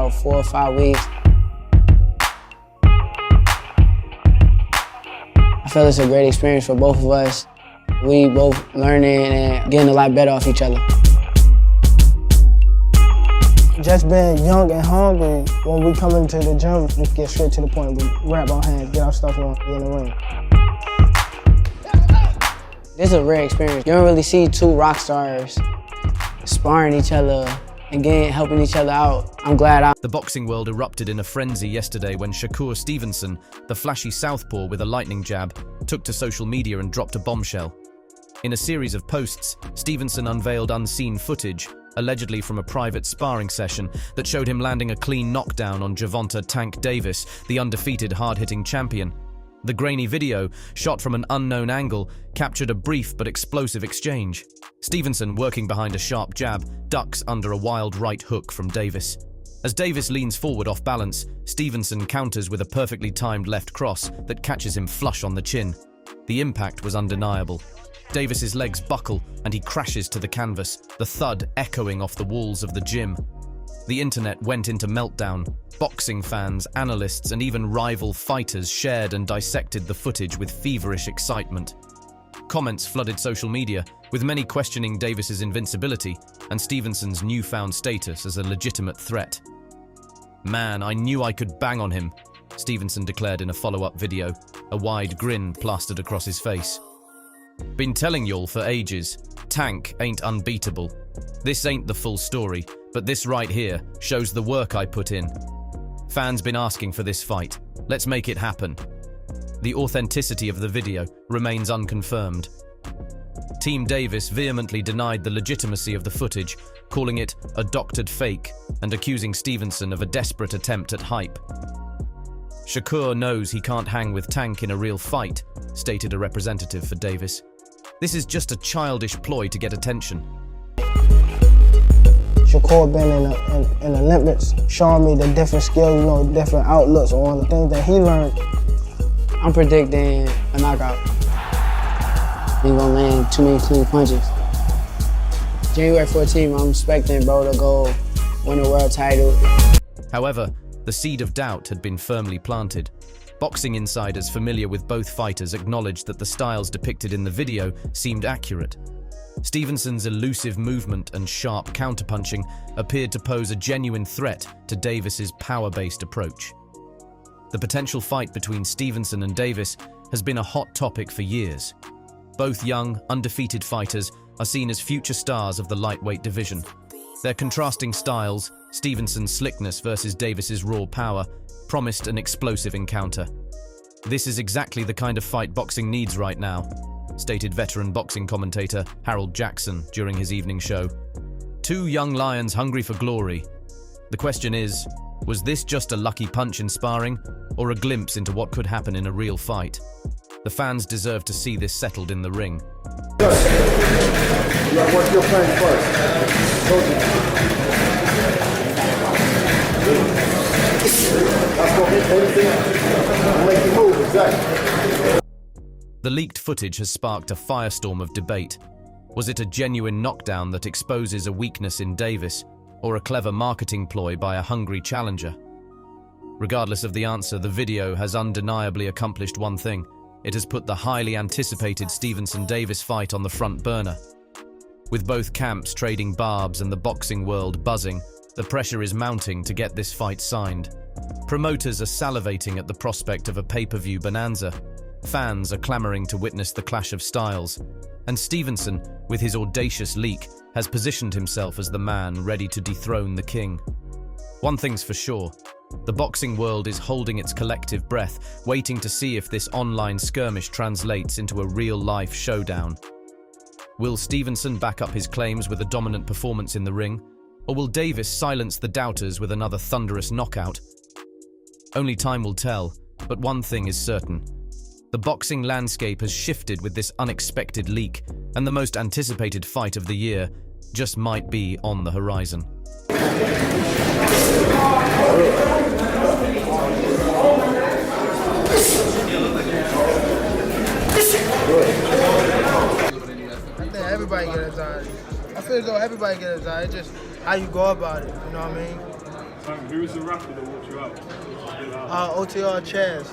about 4 or 5 weeks. I feel it's a great experience for both of us. We both learning and getting a lot better off each other. Just being young and hungry, when we come into the gym, just get straight to the point. We grab our hands, get our stuff on, get in the ring. This is a rare experience. You don't really see two rock stars sparring each other and helping each other out. I'm glad The boxing world erupted in a frenzy yesterday when Shakur Stevenson, the flashy southpaw with a lightning jab, took to social media and dropped a bombshell. In a series of posts, Stevenson unveiled unseen footage, allegedly from a private sparring session, that showed him landing a clean knockdown on Gervonta "Tank" Davis, the undefeated hard-hitting champion. The grainy video, shot from an unknown angle, captured a brief but explosive exchange. Stevenson, working behind a sharp jab, ducks under a wild right hook from Davis. As Davis leans forward off balance, Stevenson counters with a perfectly timed left cross that catches him flush on the chin. The impact was undeniable. Davis's legs buckle and he crashes to the canvas, the thud echoing off the walls of the gym. The internet went into meltdown. Boxing fans, analysts, and even rival fighters shared and dissected the footage with feverish excitement. Comments flooded social media, with many questioning Davis's invincibility and Stevenson's newfound status as a legitimate threat. "Man, I knew I could bang on him," Stevenson declared in a follow-up video, a wide grin plastered across his face. "Been telling y'all for ages, Tank ain't unbeatable. This ain't the full story, but this right here shows the work I put in. Fans been asking for this fight. Let's make it happen." The authenticity of the video remains unconfirmed. Team Davis vehemently denied the legitimacy of the footage, calling it a doctored fake and accusing Stevenson of a desperate attempt at hype. "Shakur knows he can't hang with Tank in a real fight," stated a representative for Davis. "This is just a childish ploy to get attention." Shakur been in the Olympics, showing me the different skills, different outlooks on the things that he learned. I'm predicting a knockout. He gonna land too many clean punches. January 14th, I'm expecting bro to go win a world title. However, the seed of doubt had been firmly planted. Boxing insiders familiar with both fighters acknowledged that the styles depicted in the video seemed accurate. Stevenson's elusive movement and sharp counterpunching appeared to pose a genuine threat to Davis's power-based approach. The potential fight between Stevenson and Davis has been a hot topic for years. Both young, undefeated fighters are seen as future stars of the lightweight division. Their contrasting styles, Stevenson's slickness versus Davis's raw power, promised an explosive encounter. "This is exactly the kind of fight boxing needs right now," stated veteran boxing commentator Harold Jackson during his evening show. "Two young lions hungry for glory. The question is, was this just a lucky punch in sparring, or a glimpse into what could happen in a real fight? The fans deserve to see this settled in the ring." What's your plan first? Make you move, exactly. The leaked footage has sparked a firestorm of debate. Was it a genuine knockdown that exposes a weakness in Davis, or a clever marketing ploy by a hungry challenger? Regardless of the answer, the video has undeniably accomplished one thing. It has put the highly anticipated Stevenson-Davis fight on the front burner. With both camps trading barbs and the boxing world buzzing, the pressure is mounting to get this fight signed. Promoters are salivating at the prospect of a pay-per-view bonanza. Fans are clamoring to witness the clash of styles. And Stevenson, with his audacious leak, has positioned himself as the man ready to dethrone the king. One thing's for sure. The boxing world is holding its collective breath, waiting to see if this online skirmish translates into a real-life showdown. Will Stevenson back up his claims with a dominant performance in the ring? Or will Davis silence the doubters with another thunderous knockout? Only time will tell, but one thing is certain. The boxing landscape has shifted with this unexpected leak, and the most anticipated fight of the year just might be on the horizon. I think everybody gets anxiety. I feel as though everybody gets anxiety. It's just how you go about it, you know what I mean? Who was the referee that walked you out? OTR Chaz.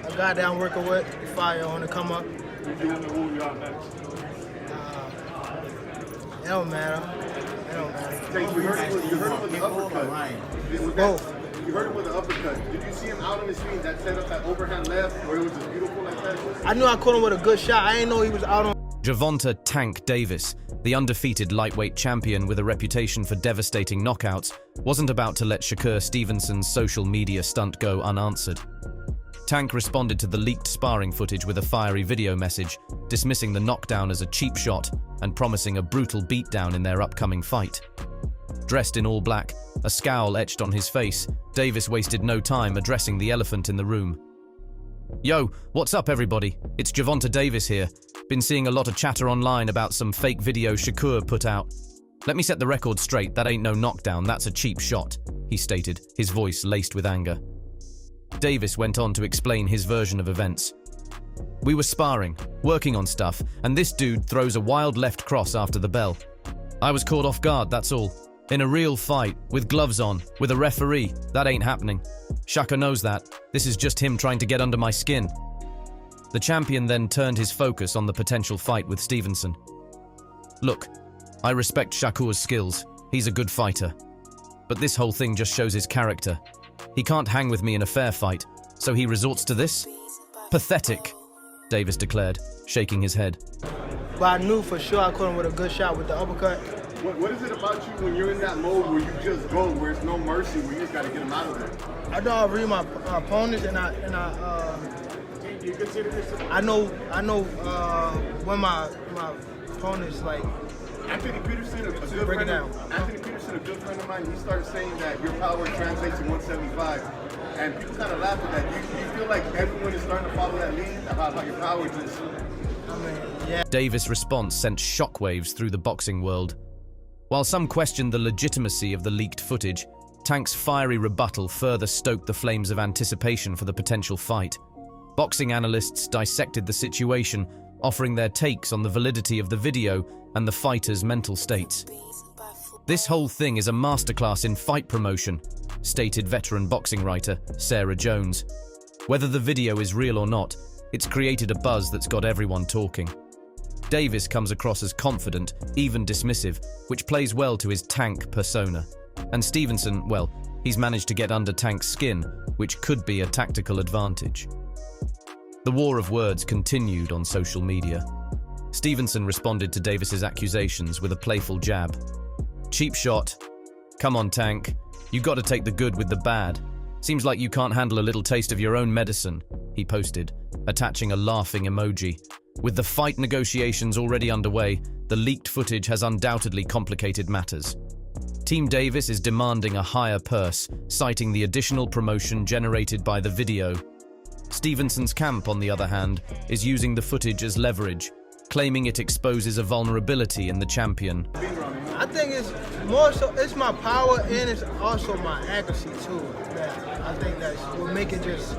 A guy that I'm working with, fire on the come up. Who do you want to walk you out next? It don't matter. It don't matter. Tank, you heard him with the uppercut. Both. You heard him with the uppercut. Did you see him out on his feet that set up that overhand left where it was just beautiful like that? I knew I caught him with a good shot. I didn't know he was out on. Gervonta "Tank" Davis, the undefeated lightweight champion with a reputation for devastating knockouts, wasn't about to let Shakur Stevenson's social media stunt go unanswered. Tank responded to the leaked sparring footage with a fiery video message, dismissing the knockdown as a cheap shot and promising a brutal beatdown in their upcoming fight. Dressed in all black, a scowl etched on his face, Davis wasted no time addressing the elephant in the room. "Yo, what's up everybody? It's Gervonta Davis here. Been seeing a lot of chatter online about some fake video Shakur put out. Let me set the record straight, that ain't no knockdown, that's a cheap shot," he stated, his voice laced with anger. Davis went on to explain his version of events. "We were sparring, working on stuff, and this dude throws a wild left cross after the bell. I was caught off guard, that's all. In a real fight, with gloves on, with a referee, that ain't happening. Shakur knows that. This is just him trying to get under my skin." The champion then turned his focus on the potential fight with Stevenson. "Look, I respect Shakur's skills. He's a good fighter. But this whole thing just shows his character. He can't hang with me in a fair fight, so he resorts to this? Pathetic," Davis declared, shaking his head. But I knew for sure I caught him with a good shot with the uppercut. What is it about you when you're in that mode where you just go, where it's no mercy, where you just got to get him out of there? I know I read my opponents and I know when my opponents like. Anthony Peterson, a good friend of mine, he started saying that your power translates to 175, and people kind of laugh at that. Do you feel like everyone is starting to follow that lead about how your power just? Yeah. Davis' response sent shockwaves through the boxing world. While some questioned the legitimacy of the leaked footage, Tank's fiery rebuttal further stoked the flames of anticipation for the potential fight. Boxing analysts dissected the situation, offering their takes on the validity of the video and the fighter's mental states. "This whole thing is a masterclass in fight promotion," stated veteran boxing writer Sarah Jones. "Whether the video is real or not, it's created a buzz that's got everyone talking." Davis comes across as confident, even dismissive, which plays well to his Tank persona. And Stevenson, well, he's managed to get under Tank's skin, which could be a tactical advantage. The war of words continued on social media. Stevenson responded to Davis's accusations with a playful jab. "Cheap shot. Come on, Tank. You gotta take the good with the bad. Seems like you can't handle a little taste of your own medicine," he posted, attaching a laughing emoji. With the fight negotiations already underway, the leaked footage has undoubtedly complicated matters. Team Davis is demanding a higher purse, citing the additional promotion generated by the video. Stevenson's camp, on the other hand, is using the footage as leverage, claiming it exposes a vulnerability in the champion. I think it's more so, it's my power and it's also my accuracy too. That I think that's what make it just,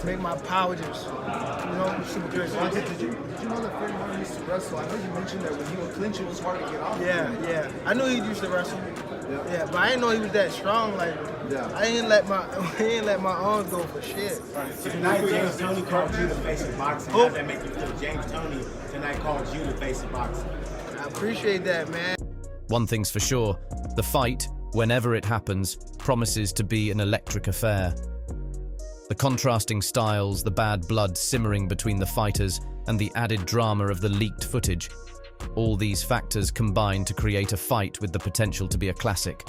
make my power just, super good. Did you know that Freddie Martin used to wrestle? I know you mentioned that when he would clinch, it was hard to get off. Yeah. I knew he used to wrestle. Yeah, but I didn't know he was that strong. Like, I ain't let my arms go for shit. Right. So tonight, James Toney called you the face of boxing. How does that make you feel? James Toney tonight called you the face of boxing. I appreciate that, man. One thing's for sure, the fight, whenever it happens, promises to be an electric affair. The contrasting styles, the bad blood simmering between the fighters, and the added drama of the leaked footage. All these factors combine to create a fight with the potential to be a classic.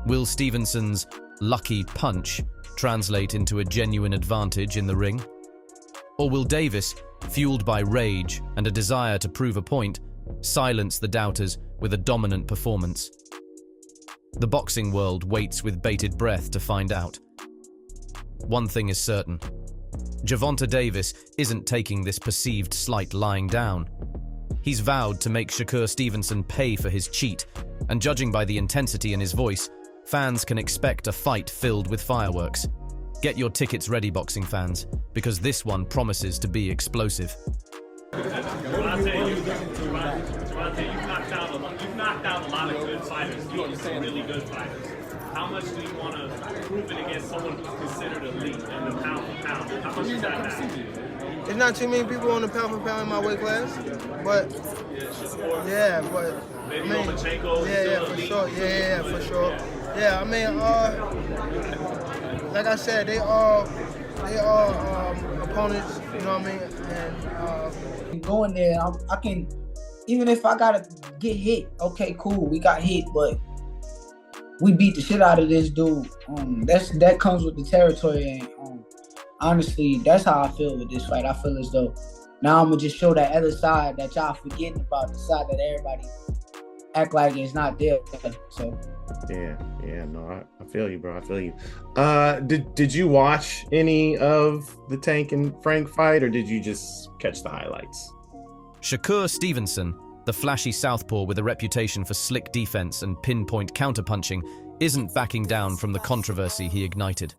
Will Stevenson's lucky punch translate into a genuine advantage in the ring? Or will Davis, fueled by rage and a desire to prove a point, silence the doubters with a dominant performance? The boxing world waits with bated breath to find out. One thing is certain. Gervonta Davis isn't taking this perceived slight lying down. He's vowed to make Shakur Stevenson pay for his cheat, and judging by the intensity in his voice, fans can expect a fight filled with fireworks. Get your tickets ready, boxing fans, because this one promises to be explosive. Gervonta, you've knocked out a lot of good fighters. You're really good fighters. How much much do you want to prove it against someone who's considered elite and the pound for pound? How much does that matter? There's not too many people on the pound for pound in my weight class, but yeah, but Maybe I mean, Lomachenko is yeah, still for elite. sure, yeah, for sure. Yeah, I mean, like I said, they all opponents. You know what I mean? And going there, I can, even if I gotta get hit, okay, cool, we got hit, but we beat the shit out of this dude. That comes with the territory, and honestly, that's how I feel with this fight. I feel as though now I'm gonna just show that other side that y'all forgetting about, the side that everybody act like it's not there. So yeah, no, I feel you, bro. I feel you. Did you watch any of the Tank and Frank fight, or did you just catch the highlights? Shakur Stevenson, the flashy southpaw with a reputation for slick defense and pinpoint counterpunching, isn't backing down from the controversy he ignited.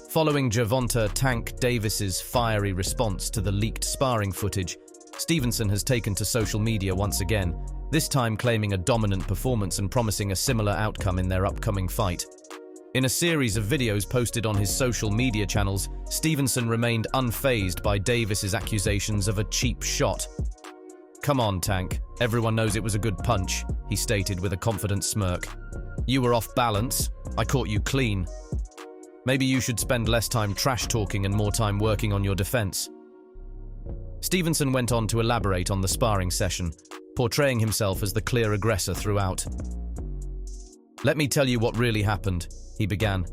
Following Gervonta "Tank" Davis's fiery response to the leaked sparring footage, Stevenson has taken to social media once again, this time claiming a dominant performance and promising a similar outcome in their upcoming fight. In a series of videos posted on his social media channels, Stevenson remained unfazed by Davis's accusations of a cheap shot. "Come on, Tank. Everyone knows it was a good punch," he stated with a confident smirk. "You were off balance. I caught you clean. Maybe you should spend less time trash talking and more time working on your defense." Stevenson went on to elaborate on the sparring session, portraying himself as the clear aggressor throughout. "Let me tell you what really happened," he began,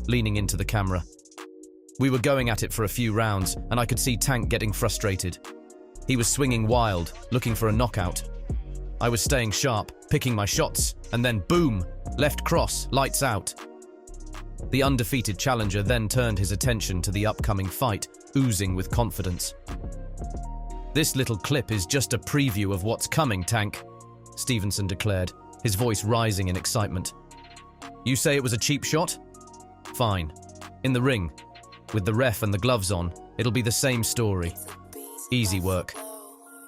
leaning into the camera. "We were going at it for a few rounds, and I could see Tank getting frustrated. He was swinging wild, looking for a knockout. I was staying sharp, picking my shots, and then boom, left cross, lights out." The undefeated challenger then turned his attention to the upcoming fight, oozing with confidence. "This little clip is just a preview of what's coming, Tank," Stevenson declared, his voice rising in excitement. "You say it was a cheap shot? Fine. In the ring, with the ref and the gloves on, it'll be the same story. Easy work.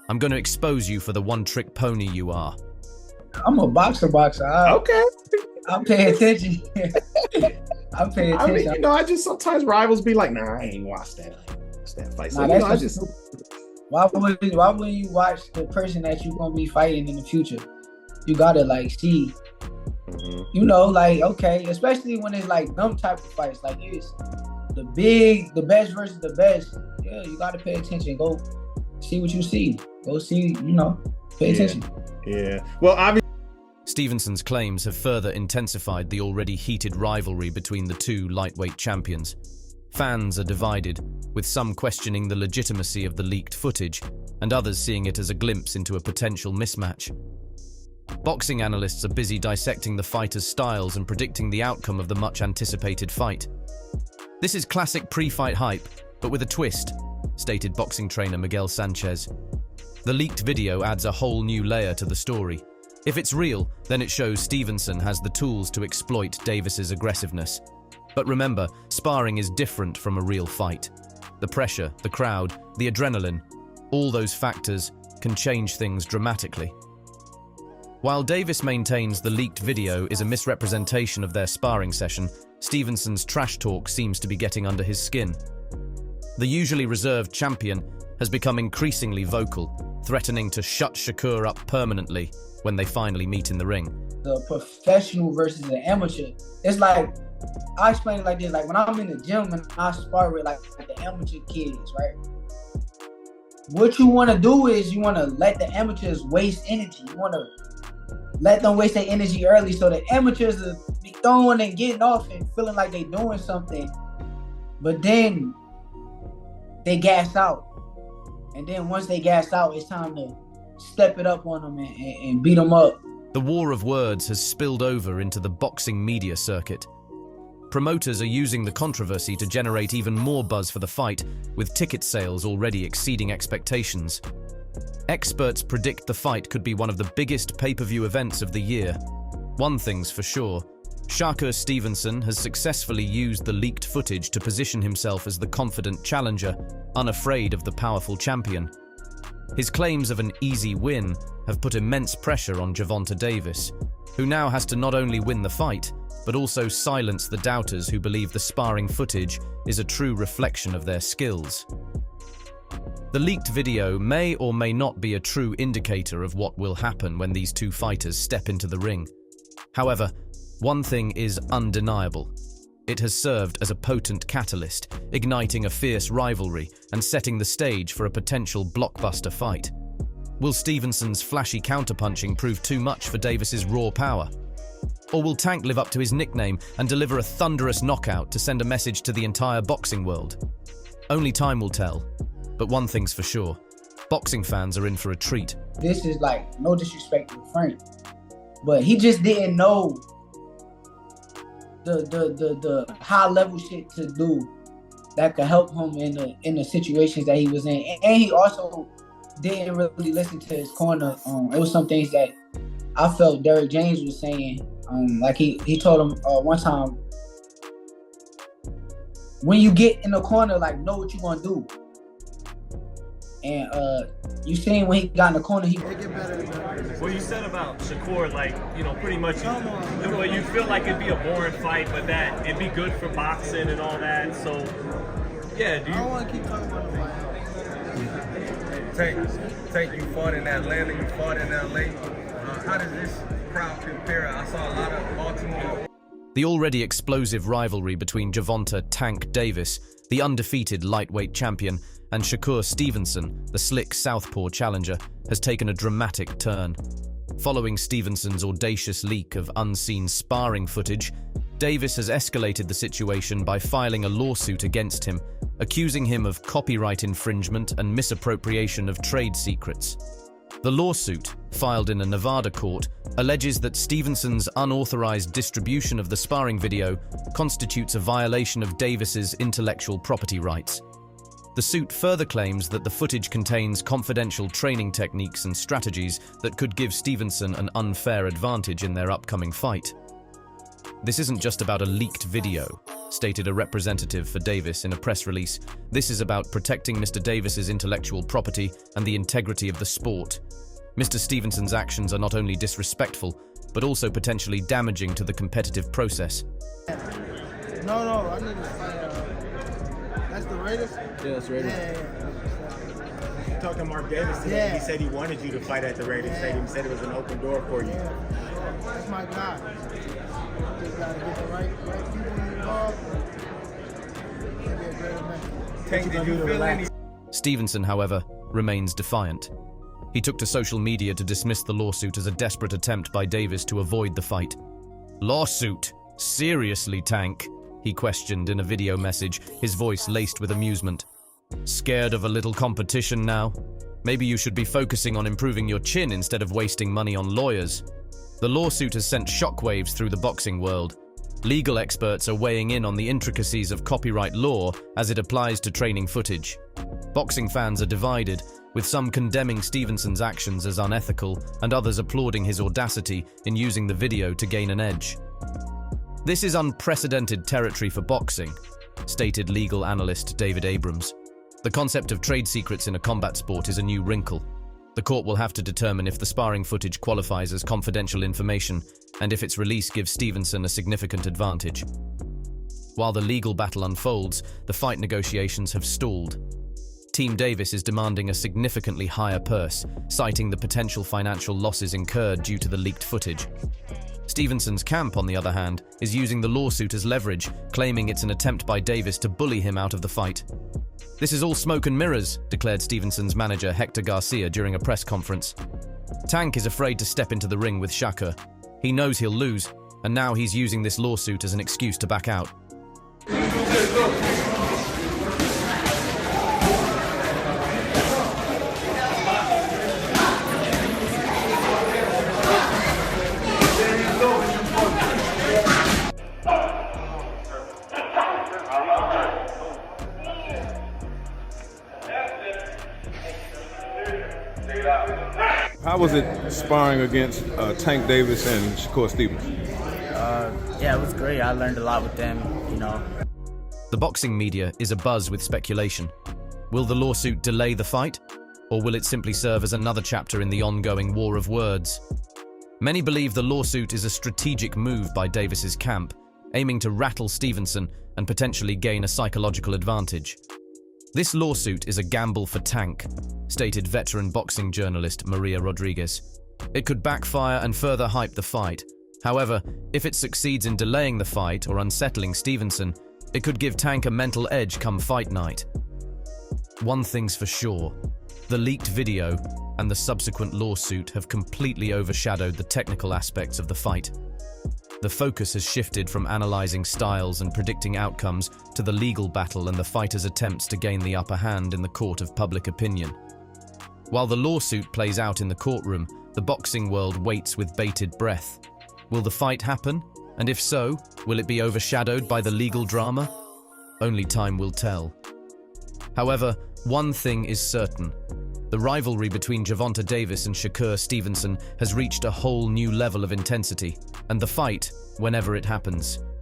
I'm going to expose you for the one-trick pony you are." I'm a boxer. Okay. I'm paying attention. I'm paying attention. I mean, I just sometimes rivals be like, "Nah, I ain't watched that fight." So, Nah, I just. Why wouldn't you watch the person that you're gonna be fighting in the future? You gotta see, okay, especially when it's like them type of fights, like it's the best versus the best. Yeah, you gotta pay attention. Go see what you see. Go see, pay attention. Yeah. Well, obviously. Stevenson's claims have further intensified the already heated rivalry between the two lightweight champions. Fans are divided, with some questioning the legitimacy of the leaked footage, and others seeing it as a glimpse into a potential mismatch. Boxing analysts are busy dissecting the fighters' styles and predicting the outcome of the much-anticipated fight. "This is classic pre-fight hype, but with a twist," stated boxing trainer Miguel Sanchez. "The leaked video adds a whole new layer to the story. If it's real, then it shows Stevenson has the tools to exploit Davis's aggressiveness. But remember, sparring is different from a real fight. The pressure, the crowd, the adrenaline, all those factors can change things dramatically." While Davis maintains the leaked video is a misrepresentation of their sparring session, Stevenson's trash talk seems to be getting under his skin. The usually reserved champion has become increasingly vocal, threatening to shut Shakur up permanently when they finally meet in the ring. The professional versus the amateur. It's like, I explain it like this, like when I'm in the gym and I spar with like the amateur kids, right? What you want to do is you want to let the amateurs waste energy. You want to let them waste their energy early so the amateurs will be throwing and getting off and feeling like they're doing something. But then they gas out. And then once they gas out, it's time to step it up on them and beat them up. The war of words has spilled over into the boxing media circuit. Promoters are using the controversy to generate even more buzz for the fight, with ticket sales already exceeding expectations. Experts predict the fight could be one of the biggest pay-per-view events of the year. One thing's for sure, Shakur Stevenson has successfully used the leaked footage to position himself as the confident challenger, unafraid of the powerful champion. His claims of an easy win have put immense pressure on Gervonta Davis, who now has to not only win the fight, but also silence the doubters who believe the sparring footage is a true reflection of their skills. The leaked video may or may not be a true indicator of what will happen when these two fighters step into the ring. However, one thing is undeniable. It has served as a potent catalyst, igniting a fierce rivalry and setting the stage for a potential blockbuster fight. Will Stevenson's flashy counterpunching prove too much for Davis's raw power? Or will Tank live up to his nickname and deliver a thunderous knockout to send a message to the entire boxing world? Only time will tell. But one thing's for sure, boxing fans are in for a treat. This is like, no disrespect to Frank, but he just didn't know the high level shit to do that could help him in the situations that he was in. And he also didn't really listen to his corner. It was some things that I felt Derrick James was saying. Like he told him one time, when you get in the corner, like, know what you gonna do. And you seen when he got in the corner, he They get better and better. What you said about Shakur, like, you know, pretty much, you feel like it'd be a boring fight, but that it'd be good for boxing and all that. So, yeah, do I don't you? want to keep talking about the fight. Tank, you fought in Atlanta, you fought in LA. How does this crowd compare? I saw a lot of Baltimore. The already explosive rivalry between Gervonta "Tank" Davis, the undefeated lightweight champion, and Shakur Stevenson, the slick southpaw challenger, has taken a dramatic turn. Following Stevenson's audacious leak of unseen sparring footage, Davis has escalated the situation by filing a lawsuit against him, accusing him of copyright infringement and misappropriation of trade secrets. The lawsuit, filed in a Nevada court, alleges that Stevenson's unauthorized distribution of the sparring video constitutes a violation of Davis's intellectual property rights. The suit further claims that the footage contains confidential training techniques and strategies that could give Stevenson an unfair advantage in their upcoming fight. This isn't just about a leaked video, stated a representative for Davis in a press release. This is about protecting Mr. Davis's intellectual property and the integrity of the sport. Mr. Stevenson's actions are not only disrespectful, but also potentially damaging to the competitive process. No, I need to fight. That's the Raiders? Yeah, that's Raiders. Yeah. You talked to Mark Davis today. Yeah. He said he wanted you to fight at the Raiders Stadium. He said it was an open door for you. Yeah. That's my guy. Just gotta get the right people involved. It'll be a great event. Tank, did you feel any? Stevenson, however, remains defiant. He took to social media to dismiss the lawsuit as a desperate attempt by Davis to avoid the fight. "Lawsuit? Seriously, Tank?" he questioned in a video message, his voice laced with amusement. "Scared of a little competition now? Maybe you should be focusing on improving your chin instead of wasting money on lawyers." The lawsuit has sent shockwaves through the boxing world. Legal experts are weighing in on the intricacies of copyright law as it applies to training footage. Boxing fans are divided, with some condemning Stevenson's actions as unethical and others applauding his audacity in using the video to gain an edge. "This is unprecedented territory for boxing," stated legal analyst David Abrams. "The concept of trade secrets in a combat sport is a new wrinkle. The court will have to determine if the sparring footage qualifies as confidential information and if its release gives Stevenson a significant advantage." While the legal battle unfolds, the fight negotiations have stalled. Team Davis is demanding a significantly higher purse, citing the potential financial losses incurred due to the leaked footage. Stevenson's camp, on the other hand, is using the lawsuit as leverage, claiming it's an attempt by Davis to bully him out of the fight. "This is all smoke and mirrors," declared Stevenson's manager Hector Garcia during a press conference. "Tank is afraid to step into the ring with Shakur. He knows he'll lose, and now he's using this lawsuit as an excuse to back out." How was it sparring against Tank Davis and Shakur Stevenson? Yeah, it was great. I learned a lot with them, you know. The boxing media is abuzz with speculation. Will the lawsuit delay the fight, or will it simply serve as another chapter in the ongoing war of words? Many believe the lawsuit is a strategic move by Davis's camp, aiming to rattle Stevenson and potentially gain a psychological advantage. This lawsuit is a gamble for Tank, stated veteran boxing journalist Maria Rodriguez. It could backfire and further hype the fight. However, if it succeeds in delaying the fight or unsettling Stevenson, it could give Tank a mental edge come fight night. One thing's for sure, the leaked video and the subsequent lawsuit have completely overshadowed the technical aspects of the fight. The focus has shifted from analyzing styles and predicting outcomes to the legal battle and the fighters' attempts to gain the upper hand in the court of public opinion. While the lawsuit plays out in the courtroom, the boxing world waits with bated breath. Will the fight happen? And if so, will it be overshadowed by the legal drama? Only time will tell. However, one thing is certain. The rivalry between Gervonta Davis and Shakur Stevenson has reached a whole new level of intensity, and the fight, whenever it happens,